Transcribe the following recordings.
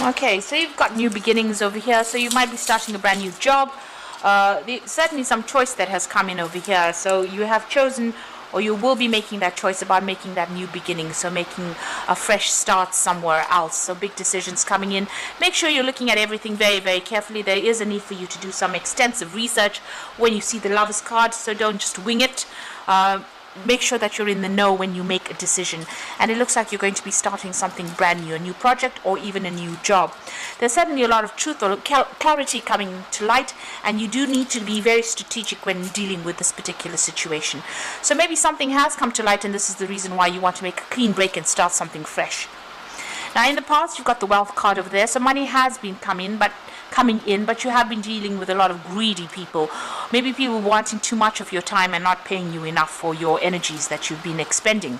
Okay, so you've got new beginnings over here. So you might be starting a brand new job. Certainly some choice that has come in over here. So you have chosen, or you will be making that choice about making that new beginning. So making a fresh start somewhere else. So big decisions coming in. Make sure you're looking at everything very, very carefully. There is a need for you to do some extensive research when you see the Lovers card. So don't just wing it. Make sure that you're in the know when you make a decision. And it looks like you're going to be starting something brand new, a new project or even a new job. There's certainly a lot of truth or clarity coming to light, and you do need to be very strategic when dealing with this particular situation. So maybe something has come to light, and this is the reason why you want to make a clean break and start something fresh. Now in the past, you've got the wealth card over there, so money has been coming in, but you have been dealing with a lot of greedy people. Maybe people wanting too much of your time and not paying you enough for your energies that you've been expending.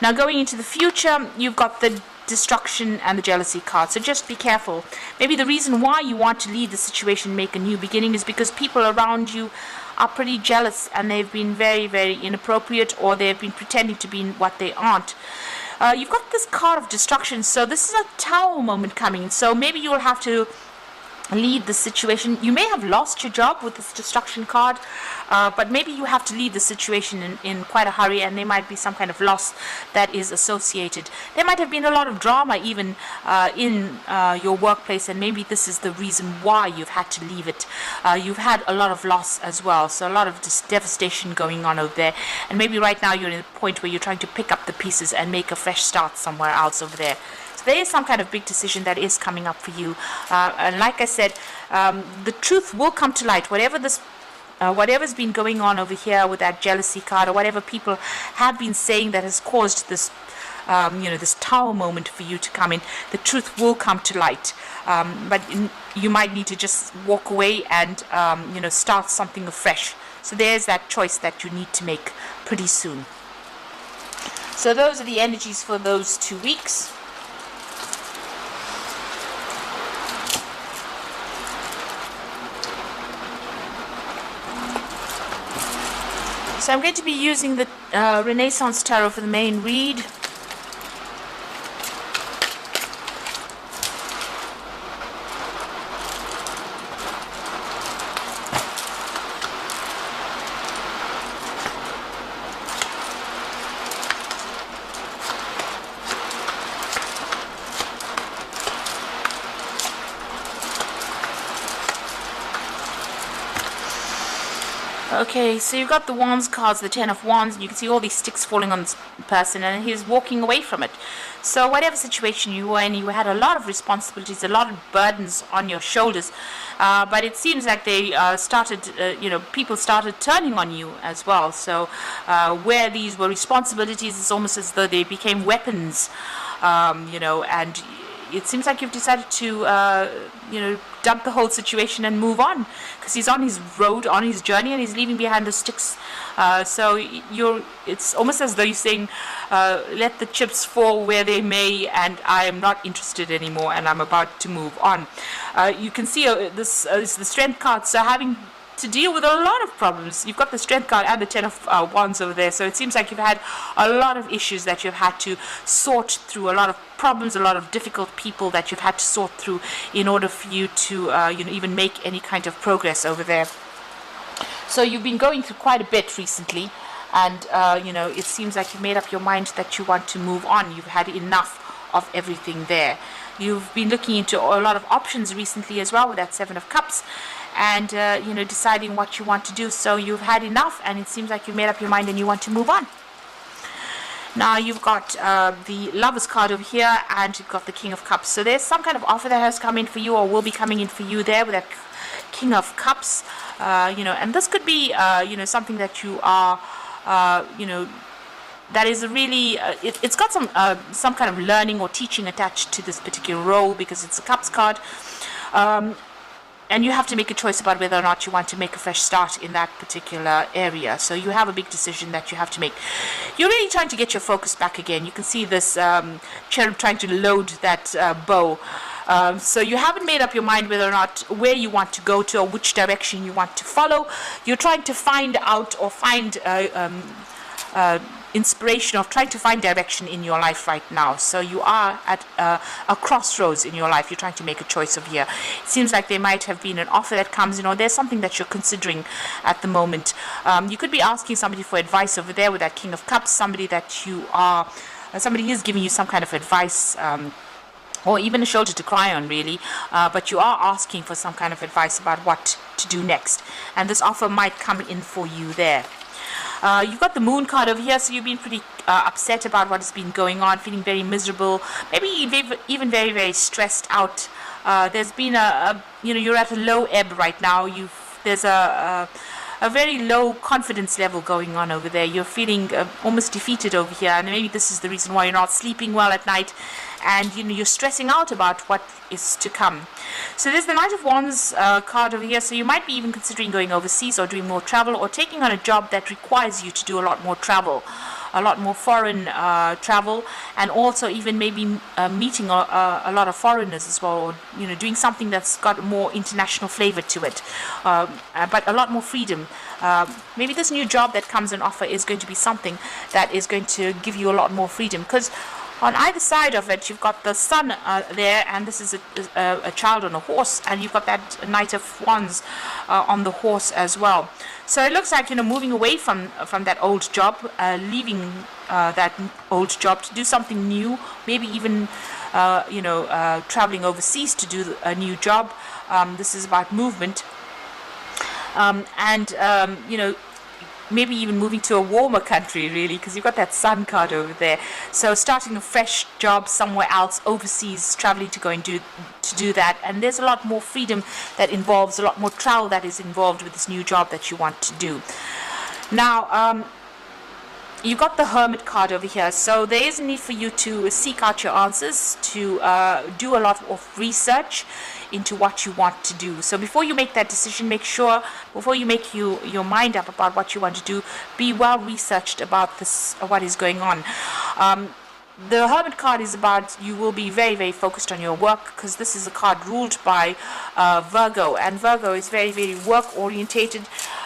Now going into the future, you've got the destruction and the jealousy card, so just be careful. Maybe the reason why you want to leave the situation, make a new beginning, is because people around you are pretty jealous and they've been very, very inappropriate, or they've been pretending to be what they aren't. You've got this card of destruction, so this is a Tower moment coming. So maybe you'll have to leave the situation. You may have lost your job with this destruction card, but maybe you have to leave the situation in quite a hurry, and there might be some kind of loss that is associated. There might have been a lot of drama even in your workplace, and maybe this is the reason why you've had to leave it. You've had a lot of loss as well, so a lot of devastation going on over there, and maybe right now you're in a point where you're trying to pick up the pieces and make a fresh start somewhere else over there. So there is some kind of big decision that is coming up for you, and like I said, the truth will come to light. Whatever's been going on over here with that jealousy card, or whatever people have been saying that has caused this, this Tower moment for you to come in, the truth will come to light. But you might need to just walk away and start something afresh. So there's that choice that you need to make pretty soon. So those are the energies for those 2 weeks. So I'm going to be using the Renaissance Tarot for the main read. Okay, so you've got the Wands cards, the Ten of Wands, and you can see all these sticks falling on this person, and he's walking away from it. So whatever situation you were in, you had a lot of responsibilities, a lot of burdens on your shoulders, but it seems like they people started turning on you as well. So where these were responsibilities, it's almost as though they became weapons, and it seems like you've decided to, dump the whole situation and move on, because he's on his road, on his journey, and he's leaving behind the sticks. It's almost as though you're saying, let the chips fall where they may, and I am not interested anymore, and I'm about to move on. You can see this is the Strength card, so having to deal with a lot of problems. You've got the Strength card and the Ten of Wands over there, so it seems like you've had a lot of issues that you've had to sort through, a lot of problems, a lot of difficult people that you've had to sort through in order for you to even make any kind of progress over there. So you've been going through quite a bit recently, and it seems like you've made up your mind that you want to move on. You've had enough of everything there. You've been looking into a lot of options recently as well with that Seven of Cups, and deciding what you want to do. So you've had enough, and it seems like you've made up your mind and you want to move on. Now you've got the Lovers card over here, and you've got the King of Cups. So there's some kind of offer that has come in for you, or will be coming in for you there with that King of Cups. And this could be something that you are that is really it's got some kind of learning or teaching attached to this particular role, because it's a Cups card. And you have to make a choice about whether or not you want to make a fresh start in that particular area. So you have a big decision that you have to make. You're really trying to get your focus back again. You can see this cherub trying to load that bow. So you haven't made up your mind whether or not where you want to go to, or which direction you want to follow. You're trying to find out, or find inspiration of trying to find direction in your life right now. So you are at a crossroads in your life. You're trying to make a choice over here. It seems like there might have been an offer that comes in, or there's something that you're considering at the moment. You could be asking somebody for advice over there with that King of Cups, somebody that you are, somebody is giving you some kind of advice, or even a shoulder to cry on, really, but you are asking for some kind of advice about what to do next, and this offer might come in for you there. You've got the Moon card over here, so you've been pretty upset about what has been going on, feeling very miserable, maybe even very, very stressed out. There's been you're at a low ebb right now. There's a very low confidence level going on over there. You're feeling almost defeated over here, and maybe this is the reason why you're not sleeping well at night, and you're stressing out about what is to come. So there's the Knight of Wands card over here, so you might be even considering going overseas or doing more travel, or taking on a job that requires you to do a lot more travel, a lot more foreign travel, and also even maybe meeting a lot of foreigners as well, or doing something that's got more international flavor to it, but a lot more freedom. Maybe this new job that comes on offer is going to be something that is going to give you a lot more freedom, because on either side of it, you've got the Sun there, and this is a child on a horse, and you've got that Knight of Wands on the horse as well. So it looks like moving away from that old job, leaving that old job to do something new, maybe even traveling overseas to do a new job. This is about movement, and maybe even moving to a warmer country, really, because you've got that Sun card over there. So starting a fresh job somewhere else, overseas, traveling to go and do that. And there's a lot more freedom that involves, a lot more travel that is involved with this new job that you want to do. Now, you got the Hermit card over here, so there is a need for you to seek out your answers, to do a lot of research into what you want to do. So before you make that decision, make sure, before you make your mind up about what you want to do, be well researched about this, what is going on. The Hermit card is about, you will be very, very focused on your work, because this is a card ruled by Virgo, and Virgo is very, very work orientated,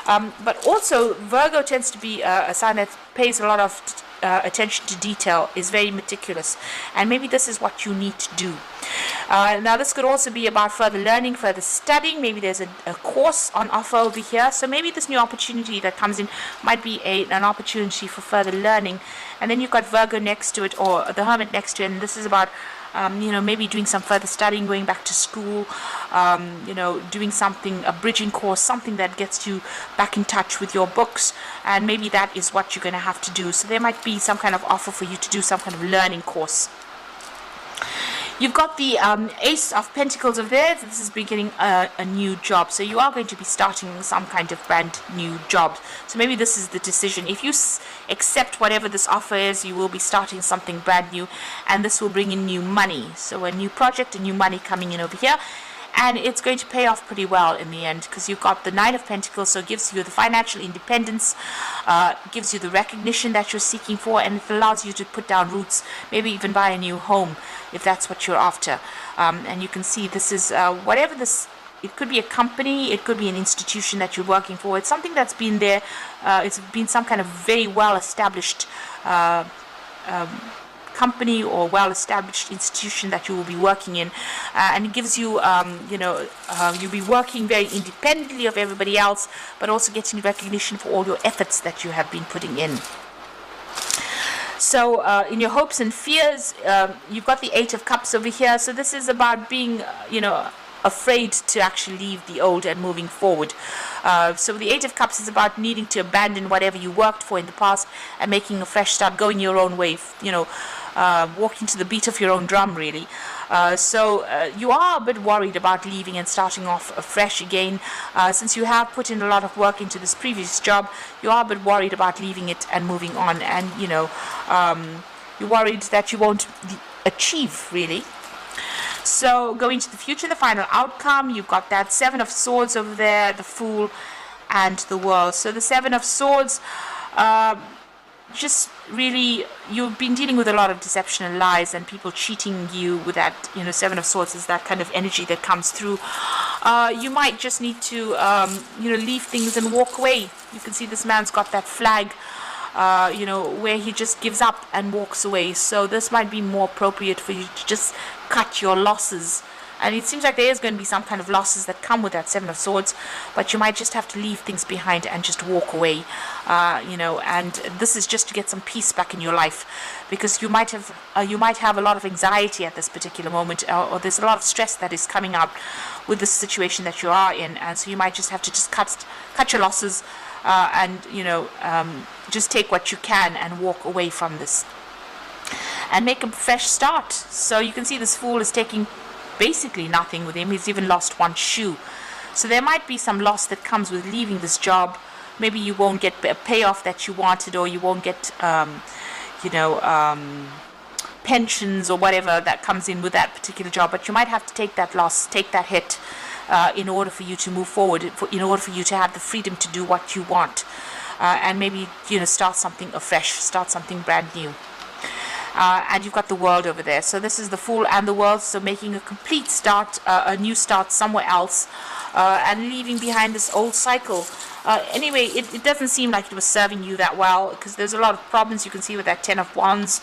but also Virgo tends to be a sign that pays a lot of attention to detail, is very meticulous, and maybe this is what you need to do. Now this could also be about further learning, further studying. Maybe there's a course on offer over here, so maybe this new opportunity that comes in might be an opportunity for further learning. And then you've got Virgo next to it, or the Hermit next to it, and this is about maybe doing some further studying, going back to school, doing something, a bridging course, something that gets you back in touch with your books, and maybe that is what you're going to have to do. So there might be some kind of offer for you to do some kind of learning course. You've got the Ace of Pentacles over there. This is beginning a new job. So you are going to be starting some kind of brand new job. So maybe this is the decision. If you accept whatever this offer is, you will be starting something brand new, and this will bring in new money. So a new project, a new money coming in over here. And it's going to pay off pretty well in the end, because you've got the Nine of Pentacles, so it gives you the financial independence, gives you the recognition that you're seeking for, and it allows you to put down roots, maybe even buy a new home if that's what you're after. And you can see this is whatever this, it could be a company, it could be an institution that you're working for. It's something that's been there, it's been some kind of very well established company or well-established institution that you will be working in, and it gives you, you'll be working very independently of everybody else, but also getting recognition for all your efforts that you have been putting in. So in your hopes and fears, you've got the Eight of Cups over here. So this is about being, afraid to actually leave the old and moving forward. So the Eight of Cups is about needing to abandon whatever you worked for in the past and making a fresh start, going your own way, walking to the beat of your own drum, really. So you are a bit worried about leaving and starting off afresh again. Since you have put in a lot of work into this previous job, you are a bit worried about leaving it and moving on, and you're worried that you won't achieve, really. So going to the future, the final outcome, you've got that Seven of Swords over there, the Fool, and the World. So the Seven of Swords, just really, you've been dealing with a lot of deception and lies and people cheating you with that, Seven of Swords is that kind of energy that comes through. You might just need to, leave things and walk away. You can see this man's got that flag where he just gives up and walks away. So this might be more appropriate for you to just cut your losses. And it seems like there is going to be some kind of losses that come with that Seven of Swords, but you might just have to leave things behind and just walk away, and this is just to get some peace back in your life, because you might have a lot of anxiety at this particular moment, or there's a lot of stress that is coming up with the situation that you are in, and so you might just have to just cut your losses, and just take what you can and walk away from this and make a fresh start. So you can see this Fool is taking basically nothing with him. He's even lost one shoe. So there might be some loss that comes with leaving this job. Maybe you won't get a payoff that you wanted, or you won't get pensions or whatever that comes in with that particular job, but you might have to take that loss, take that hit, in order for you to move forward, in order for you to have the freedom to do what you want, and maybe start something afresh, start something brand new. And you've got the World over there. So this is the Fool and the World. So making a complete start, a new start somewhere else, and leaving behind this old cycle. Anyway, it doesn't seem like it was serving you that well, because there's a lot of problems you can see with that Ten of Wands.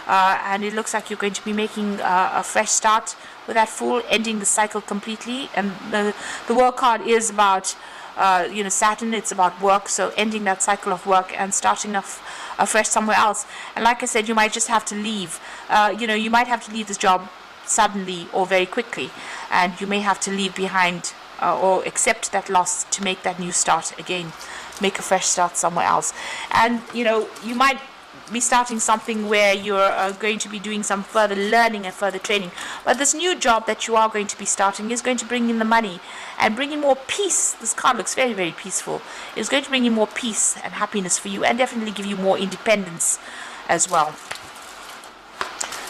And it looks like you're going to be making a fresh start with that Fool, ending the cycle completely. And the World card is about Saturn. It's about work, so ending that cycle of work and starting off afresh somewhere else. And like I said, you might just have to leave. You might have to leave this job suddenly or very quickly, and you may have to leave behind or accept that loss to make that new start again, make a fresh start somewhere else. And you might be starting something where you're going to be doing some further learning and further training, but this new job that you are going to be starting is going to bring in the money and bring in more peace. This card looks very, very peaceful. It's going to bring in more peace and happiness for you, and definitely give you more independence as well.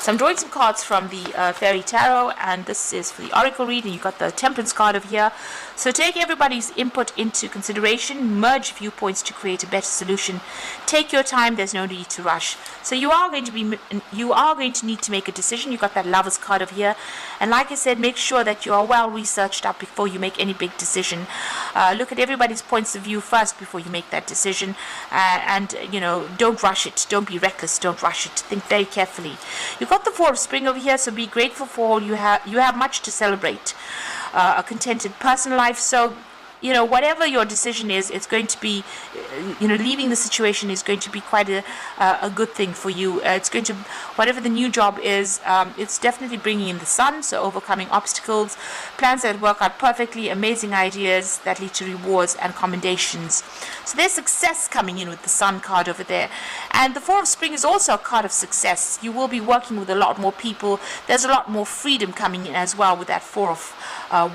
So I'm drawing some cards from the Fairy Tarot, and this is for the Oracle reading. You've got the Temperance card over here. So take everybody's input into consideration, merge viewpoints to create a better solution. Take your time, there's no need to rush. So you are going to need to make a decision. You've got that Lovers card over here. And like I said, make sure that you are well researched up before you make any big decision. Look at everybody's points of view first before you make that decision. And don't rush it. Don't be reckless. Don't rush it. Think very carefully. You've got the Four of Spring over here, so be grateful for all you have. You have much to celebrate. A contented personal life. So whatever your decision is, it's going to be, leaving the situation is going to be quite a good thing for you. It's going to, whatever the new job is, it's definitely bringing in the sun, so overcoming obstacles, plans that work out perfectly, amazing ideas that lead to rewards and commendations. So there's success coming in with the Sun card over there. And the Four of Spring is also a card of success. You will be working with a lot more people. There's a lot more freedom coming in as well with that Four of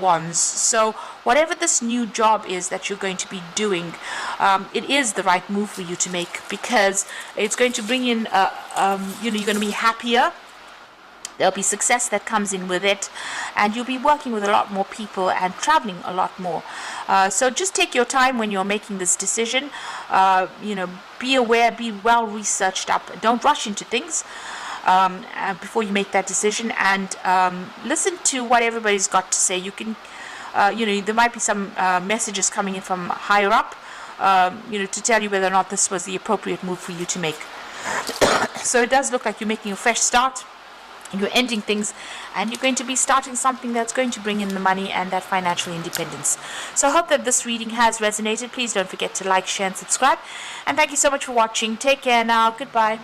Wands. So whatever this new job is that you're going to be doing, it is the right move for you to make, because it's going to bring in, you're going to be happier. There'll be success that comes in with it, and you'll be working with a lot more people and traveling a lot more. So just take your time when you're making this decision. Be aware, be well researched up. Don't rush into things before you make that decision, and listen to what everybody's got to say. You can, there might be some messages coming in from higher up, to tell you whether or not this was the appropriate move for you to make. So it does look like you're making a fresh start. You're ending things, and you're going to be starting something that's going to bring in the money and that financial independence. So I hope that this reading has resonated. Please don't forget to like, share, and subscribe. And thank you so much for watching. Take care now. Goodbye.